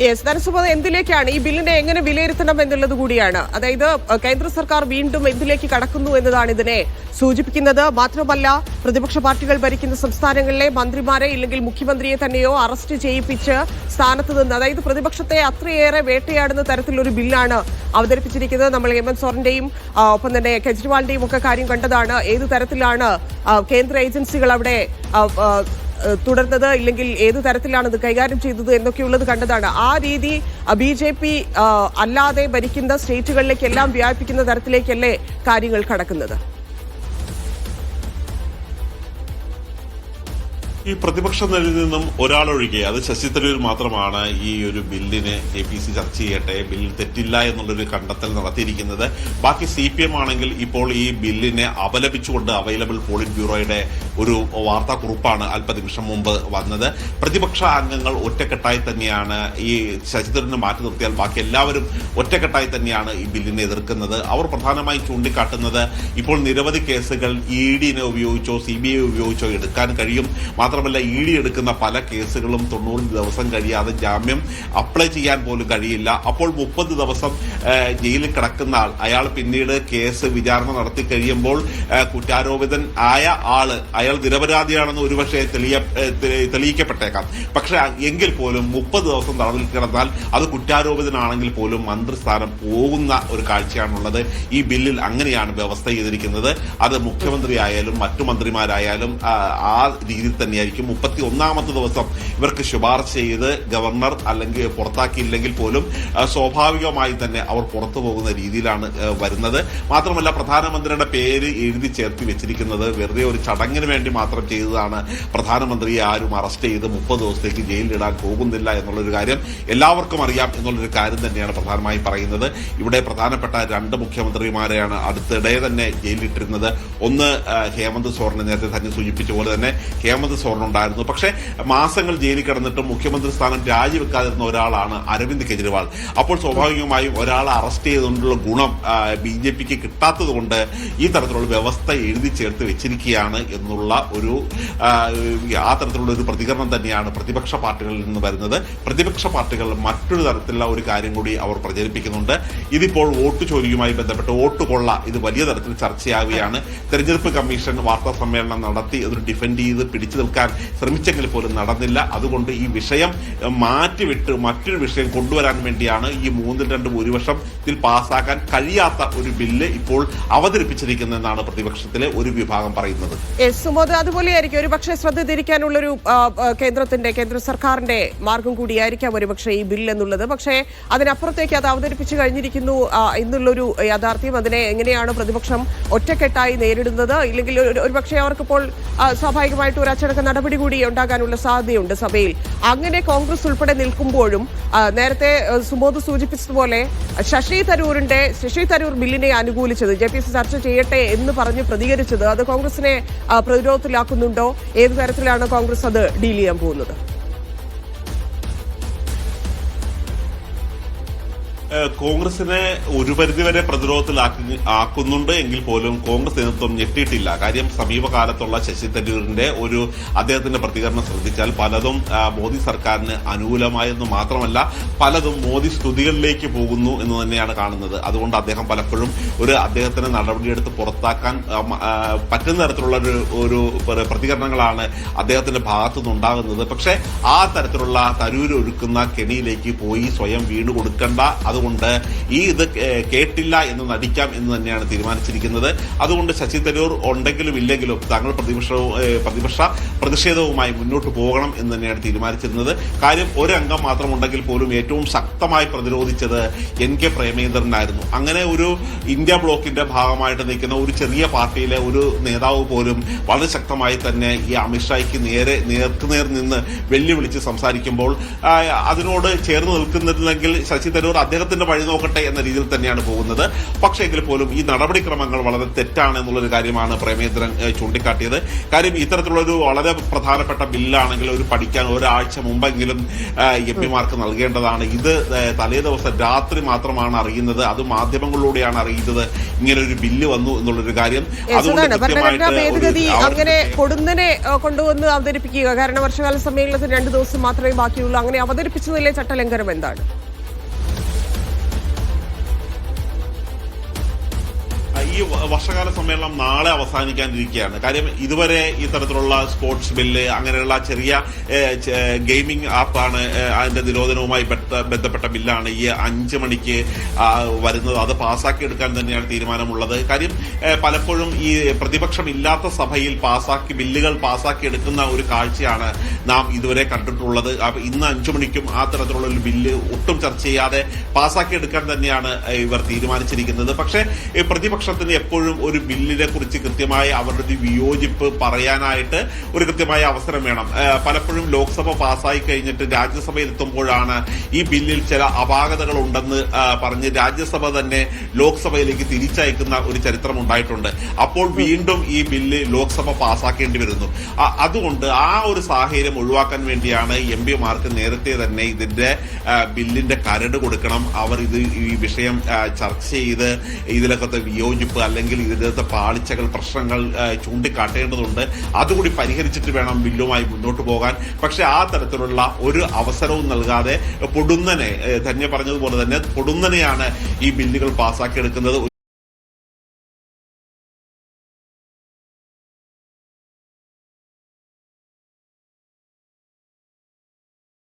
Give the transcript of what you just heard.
Yes, ധനസുമ എന്തിലേക്കാണ് ഈ ബില്ലിനെ എങ്ങനെ വിലയിരുത്തണം എന്നുള്ളത് കൂടിയാണ്. അതായത് കേന്ദ്ര സർക്കാർ വീണ്ടും എന്തിലേക്ക് കടക്കുന്നു എന്നതാണ് ഇതിനെ സൂചിപ്പിക്കുന്നത്. മാത്രമല്ല, പ്രതിപക്ഷ പാർട്ടികൾ ഭരിക്കുന്ന സംസ്ഥാനങ്ങളിലെ മന്ത്രിമാരെ ഇല്ലെങ്കിൽ മുഖ്യമന്ത്രിയെ തന്നെയോ അറസ്റ്റ് ചെയ്യിപ്പിച്ച് സ്ഥാനത്ത് നിന്ന്, അതായത് പ്രതിപക്ഷത്തെ അത്രയേറെ വേട്ടയാടുന്ന തരത്തിലൊരു ബില്ലാണ് അവതരിപ്പിച്ചിരിക്കുന്നത്. നമ്മൾ ഹേമന്ത് സോറന്റെയും ഒപ്പം തന്നെ കെജ്രിവാളിന്റെയും ഒക്കെ കാര്യം കണ്ടതാണ്. ഏതു തരത്തിലാണ് കേന്ദ്ര ഏജൻസികൾ അവിടെ തുടർന്നത്, ഇല്ലെങ്കിൽ ഏതു തരത്തിലാണ് ഇത് കൈകാര്യം ചെയ്തത് എന്നൊക്കെയുള്ളത് കണ്ടതാണ്. ആ രീതി BJP അല്ലാതെ ഭരിക്കുന്ന സ്റ്റേറ്റുകളിലേക്കെല്ലാം വ്യാപിപ്പിക്കുന്ന തരത്തിലേക്കല്ലേ കാര്യങ്ങൾ കടക്കുന്നത്? ഈ പ്രതിപക്ഷ നിലയിൽ നിന്നും ഒരാളൊഴികെ അത് ശശി തരൂർ മാത്രമാണ് ഈ ഒരു ബില്ലിന് JPC ചർച്ച ചെയ്യട്ടെ, ബില്ലിൽ തെറ്റില്ല എന്നുള്ളൊരു കണ്ടെത്തൽ നടത്തിയിരിക്കുന്നത്. ബാക്കി CPM ആണെങ്കിൽ ഇപ്പോൾ ഈ ബില്ലിനെ അപലപിച്ചുകൊണ്ട് അവൈലബിൾ പോളിറ്റ് ബ്യൂറോയുടെ ഒരു വാർത്താക്കുറിപ്പാണ് അല്പനിമിഷം മുമ്പ് വന്നത്. പ്രതിപക്ഷ അംഗങ്ങൾ ഒറ്റക്കെട്ടായി തന്നെയാണ്, ഈ ശശി തരൂരിനെ മാറ്റി നിർത്തിയാൽ ബാക്കി എല്ലാവരും ഒറ്റക്കെട്ടായി തന്നെയാണ് ഈ ബില്ലിനെ എതിർക്കുന്നത്. അവർ പ്രധാനമായും ചൂണ്ടിക്കാട്ടുന്നത് ഇപ്പോൾ നിരവധി കേസുകൾ ED-നെ ഉപയോഗിച്ചോ CBI ഉപയോഗിച്ചോ എടുക്കാൻ കഴിയും. മാത്രമല്ല, ED എടുക്കുന്ന പല കേസുകളും 90 ദിവസം കഴിയാതെ ജാമ്യം അപ്ലൈ ചെയ്യാൻ പോലും കഴിയില്ല. അപ്പോൾ 30 ദിവസം ജയിലിൽ കിടക്കുന്ന അയാൾ പിന്നീട് കേസ് വിചാരണ നടത്തി കഴിയുമ്പോൾ കുറ്റാരോപിതൻ ആയ അയാൾ നിരപരാധിയാണെന്ന് ഒരുപക്ഷെ തെളിയിക്കപ്പെട്ടേക്കാം. പക്ഷെ എങ്കിൽ പോലും 30 ദിവസം തടവിൽ കിടന്നാൽ അത് കുറ്റാരോപിതനാണെങ്കിൽ പോലും മന്ത്രിസ്ഥാനം പോകുന്ന ഒരു കാഴ്ചയാണുള്ളത്. ഈ ബില്ലിൽ അങ്ങനെയാണ് വ്യവസ്ഥ ചെയ്തിരിക്കുന്നത്. അത് മുഖ്യമന്ത്രി ആയാലും മറ്റു മന്ത്രിമാരായാലും ആ രീതിയിൽ തന്നെയായിരിക്കും. 31ാമത്തെ ദിവസം ഇവർക്ക് ശുപാർശ ചെയ്ത് ഗവർണർ അല്ലെങ്കിൽ പുറത്താക്കിയില്ലെങ്കിൽ പോലും സ്വാഭാവികമായി തന്നെ അവർ പുറത്തു പോകുന്ന രീതിയിലാണ് വരുന്നത്. മാത്രമല്ല, പ്രധാനമന്ത്രിയുടെ പേര് എഴുതി ചേർത്തി വെച്ചിരിക്കുന്നത് വെറുതെ ഒരു ചടങ്ങിന് വേണ്ടി മാത്രം ചെയ്തതാണ്. പ്രധാനമന്ത്രിയെ ആരും അറസ്റ്റ് ചെയ്ത് 30 ദിവസത്തേക്ക് ജയിലിലിടാൻ പോകുന്നില്ല എന്നുള്ളൊരു കാര്യം എല്ലാവർക്കും അറിയാം എന്നുള്ളൊരു കാര്യം തന്നെയാണ് പ്രധാനമായും പറയുന്നത്. ഇവിടെ പ്രധാനപ്പെട്ട 2 മുഖ്യമന്ത്രിമാരെയാണ് അടുത്തിടെ തന്നെ ജയിലിലിട്ടിരുന്നത്. ഒന്ന് ഹേമന്ത് സോറനെ, നേരത്തെ തന്നെ സൂചിപ്പിച്ച പോലെ തന്നെ ഹേമന്ത് സോറൻ ഉണ്ടായിരുന്നു. പക്ഷേ മാസങ്ങൾ ജയിലിൽ കിടന്നിട്ടും മുഖ്യമന്ത്രി സ്ഥാനം രാജിവെക്കാതിരുന്ന ഒരാളാണ് അരവിന്ദ് കെജ്രിവാൾ. അപ്പോൾ സ്വാഭാവികമായും ഒരാളെ അറസ്റ്റ് ചെയ്തുകൊണ്ടുള്ള ഗുണം BJPക്ക് കിട്ടാത്തത് കൊണ്ട് ഈ തരത്തിലുള്ള വ്യവസ്ഥ എഴുതി ചേർത്ത് വെച്ചിരിക്കുകയാണ് എന്നുള്ള ആ തരത്തിലുള്ള ഒരു പ്രതികരണം തന്നെയാണ് പ്രതിപക്ഷ പാർട്ടികളിൽ നിന്ന് വരുന്നത്. പ്രതിപക്ഷ പാർട്ടികൾ മറ്റൊരു തരത്തിലുള്ള ഒരു കാര്യം കൂടി അവർ പ്രചരിപ്പിക്കുന്നുണ്ട്. ഇതിപ്പോൾ വോട്ട് ചോരിയുമായി ബന്ധപ്പെട്ട് വോട്ട് കൊള്ള ഇത് വലിയ തരത്തിൽ ചർച്ചയാവുകയാണ്. തെരഞ്ഞെടുപ്പ് കമ്മീഷൻ വാർത്താ സമ്മേളനം നടത്തി അതൊരു ഡിഫെൻഡ് ചെയ്ത് പിടിച്ചു നിൽക്കാൻ ശ്രമിച്ചെങ്കിൽ പോലും നടന്നില്ല. അതുകൊണ്ട് ഈ വിഷയം മാറ്റിവിട്ട് മറ്റൊരു വിഷയം കൊണ്ടുവരാൻ വേണ്ടിയാണ് ഈ 3-2 ഭൂരിപക്ഷത്തിൽ പാസ്സാക്കാൻ കഴിയാത്ത ഒരു ബില്ല് ഇപ്പോൾ അവതരിപ്പിച്ചിരിക്കുന്നതെന്നാണ് പ്രതിപക്ഷത്തിലെ ഒരു വിഭാഗം പറയുന്നത്. സുമോദ്, അതുപോലെയായിരിക്കും ഒരുപക്ഷെ ശ്രദ്ധ തിരിക്കാനുള്ളൊരു കേന്ദ്ര സർക്കാരിന്റെ മാർഗം കൂടിയായിരിക്കാം ഒരുപക്ഷെ ഈ ബിൽ എന്നുള്ളത്. പക്ഷേ അതിനപ്പുറത്തേക്ക് അത് അവതരിപ്പിച്ചു കഴിഞ്ഞിരിക്കുന്നു എന്നുള്ളൊരു യാഥാർത്ഥ്യം. അതിനെ എങ്ങനെയാണ് പ്രതിപക്ഷം ഒറ്റക്കെട്ടായി നേരിടുന്നത്? ഇല്ലെങ്കിൽ ഒരുപക്ഷെ അവർക്കിപ്പോൾ സ്വാഭാവികമായിട്ട് ഒരു അച്ചടക്ക നടപടി കൂടി ഉണ്ടാകാനുള്ള സാധ്യതയുണ്ട് സഭയിൽ. അങ്ങനെ കോൺഗ്രസ് ഉൾപ്പെടെ നിൽക്കുമ്പോഴും നേരത്തെ സുമോദ് സൂചിപ്പിച്ചതുപോലെ ശശി തരൂർ ബില്ലിനെ അനുകൂലിച്ചത്, JPC ചർച്ച ചെയ്യട്ടെ എന്ന് പറഞ്ഞ് പ്രതികരിച്ചത്, അത് കോൺഗ്രസിനെ പ്രതിരോധത്തിലാക്കുന്നുണ്ടോ? ഏതു തരത്തിലാണ് കോൺഗ്രസ് അത് ഡീൽ ചെയ്യാൻ പോകുന്നത്? കോൺഗ്രസിനെ ഒരു പരിധിവരെ പ്രതിരോധത്തിലാക്കുന്നുണ്ട് എങ്കിൽ പോലും കോൺഗ്രസ് നേതൃത്വം ഞെട്ടിയിട്ടില്ല. കാര്യം സമീപകാലത്തുള്ള ശശി തരൂരിന്റെ അദ്ദേഹത്തിന്റെ പ്രതികരണം ശ്രദ്ധിച്ചാൽ പലതും മോദി സർക്കാരിന് അനുകൂലമായെന്ന് മാത്രമല്ല പലതും മോദി സ്തുതികളിലേക്ക് പോകുന്നു എന്ന് തന്നെയാണ് കാണുന്നത്. അതുകൊണ്ട് അദ്ദേഹം പലപ്പോഴും അദ്ദേഹത്തിന് നടപടിയെടുത്ത് പുറത്താക്കാൻ പറ്റുന്ന തരത്തിലുള്ള ഒരു പ്രതികരണങ്ങളാണ് അദ്ദേഹത്തിന്റെ ഭാഗത്തുനിന്നുണ്ടാകുന്നത്. പക്ഷെ ആ തരത്തിലുള്ള തരൂർ ഒരുക്കുന്ന കെണിയിലേക്ക് പോയി സ്വയം വീണു കൊടുക്കേണ്ട, അതുകൊണ്ട് ഇത് കേട്ടില്ല എന്ന് നടിക്കാം എന്ന് തന്നെയാണ് തീരുമാനിച്ചിരിക്കുന്നത്. അതുകൊണ്ട് ശശി തരൂർ ഉണ്ടെങ്കിലും ഇല്ലെങ്കിലും തങ്ങൾ പ്രതിപക്ഷ പ്രതിഷേധവുമായി മുന്നോട്ട് പോകണം എന്ന് തന്നെയാണ് തീരുമാനിച്ചിരുന്നത്. കാര്യം ഒരംഗം മാത്രം ഉണ്ടെങ്കിൽ പോലും ഏറ്റവും ശക്തമായി പ്രതിരോധിച്ചത് NK പ്രേമേന്ദ്രനായിരുന്നു. അങ്ങനെ ഒരു ഇന്ത്യ ബ്ലോക്കിന്റെ ഭാഗമായിട്ട് നിൽക്കുന്ന ഒരു ചെറിയ പാർട്ടിയിലെ ഒരു നേതാവ് പോലും വളരെ ശക്തമായി തന്നെ ഈ അമിത്ഷായ്ക്ക് നേർക്കുനേർ നിന്ന് വെല്ലുവിളിച്ച് സംസാരിക്കുമ്പോൾ അതിനോട് ചേർന്ന് നിൽക്കുന്നില്ലെങ്കിൽ ശശി തരൂർ അദ്ദേഹത്തെ വികസനത്തിന്റെ വഴി നോക്കട്ടെ എന്ന രീതിയിൽ തന്നെയാണ് പോകുന്നത്. പക്ഷേ എങ്കിൽ പോലും ഈ നടപടിക്രമങ്ങൾ വളരെ തെറ്റാണ് എന്നുള്ളൊരു കാര്യമാണ് പ്രേമേന്ദ്രൻ ചൂണ്ടിക്കാട്ടിയത്. കാര്യം ഇത്തരത്തിലുള്ളൊരു വളരെ പ്രധാനപ്പെട്ട ബില്ലാണെങ്കിൽ ഒരു പഠിക്കാൻ ഒരാഴ്ച മുമ്പെങ്കിലും എംപിമാർക്ക് നൽകേണ്ടതാണ്. ഇത് തലേ ദിവസം രാത്രി മാത്രമാണ് അറിയുന്നത്, അത് മാധ്യമങ്ങളിലൂടെയാണ് അറിയുന്നത് ഇങ്ങനെ ഒരു ബില്ല് വന്നു എന്നുള്ളൊരു കാര്യം. ഭരണഘടനാ ഭേദഗതി അങ്ങനെ പൊടുന്നനെ കൊണ്ടുവന്ന് അവതരിപ്പിക്കുക, കാരണം വർഷകാല സമ്മേളനത്തിന് 2 ദിവസം മാത്രമേ ബാക്കിയുള്ളൂ, അങ്ങനെ അവതരിപ്പിച്ചതിലെ ചട്ടലംഘനം എന്താണ്? ഈ വർഷകാല സമ്മേളനം നാളെ അവസാനിക്കാനിരിക്കുകയാണ്. കാര്യം ഇതുവരെ ഇത്തരത്തിലുള്ള സ്പോർട്സ് ബില്ല്, അങ്ങനെയുള്ള ചെറിയ ഗെയിമിംഗ് ആപ്പാണ് അതിന്റെ നിരോധനവുമായി ബന്ധപ്പെട്ട ബില്ലാണ് ഈ 5 മണിക്ക് വരുന്നത്. അത് പാസ്സാക്കി എടുക്കാൻ തന്നെയാണ് തീരുമാനമുള്ളത്. കാര്യം പലപ്പോഴും ഈ പ്രതിപക്ഷം ഇല്ലാത്ത സഭയിൽ ബില്ലുകൾ പാസ്സാക്കി എടുക്കുന്ന ഒരു കാഴ്ചയാണ് നാം ഇതുവരെ കണ്ടിട്ടുള്ളത്. ഇന്ന് 5 മണിക്കും ആ തരത്തിലുള്ള ഒരു ബില്ല് ഒട്ടും ചർച്ച ചെയ്യാതെ പാസ്സാക്കി എടുക്കാൻ തന്നെയാണ് ഇവർ തീരുമാനിച്ചിരിക്കുന്നത്. പക്ഷേ പ്രതിപക്ഷത്തിന് എപ്പോഴും ഒരു ബില്ലിനെ കുറിച്ച് കൃത്യമായി അവരുടെ ഒരു വിയോജിപ്പ് പറയാനായിട്ട് ഒരു കൃത്യമായ അവസരം വേണം. പലപ്പോഴും ലോക്സഭ പാസ്സായി കഴിഞ്ഞിട്ട് രാജ്യസഭയിൽ എത്തുമ്പോഴാണ് ഈ ബില്ലിൽ ചില അപാകതകൾ ഉണ്ടെന്ന് പറഞ്ഞ് രാജ്യസഭ തന്നെ ലോക്സഭയിലേക്ക് തിരിച്ചയക്കുന്ന ഒരു ചരിത്രം ഉണ്ടായിട്ടുണ്ട്. അപ്പോൾ വീണ്ടും ഈ ബില്ല് ലോക്സഭ പാസ്സാക്കേണ്ടി വരുന്നു. അതുകൊണ്ട് ആ ഒരു സാഹചര്യം ഒഴിവാക്കാൻ വേണ്ടിയാണ് എംപിമാർക്ക് നേരത്തെ തന്നെ ഇതിന്റെ ബില്ലിന്റെ കരട് കൊടുക്കണം. അവർ ഈ വിഷയം ചർച്ച ചെയ്ത് ഇതിലൊക്കെ വിയോജിപ്പ് അല്ലെങ്കിൽ ഇതിനകത്തെ പാളിച്ചകൾ, പ്രശ്നങ്ങൾ ചൂണ്ടിക്കാട്ടേണ്ടതുണ്ട്. അതുകൂടി പരിഹരിച്ചിട്ട് വേണം ബില്ലുമായി മുന്നോട്ട് പോകാൻ. പക്ഷെ ആ തരത്തിലുള്ള ഒരു അവസരവും നൽകാതെ പൊടുന്നനെ ധന്യ പറഞ്ഞതുപോലെ തന്നെ പൊടുന്നനെയാണ് ഈ ബില്ലുകൾ പാസ്സാക്കിയെടുക്കുന്നത്.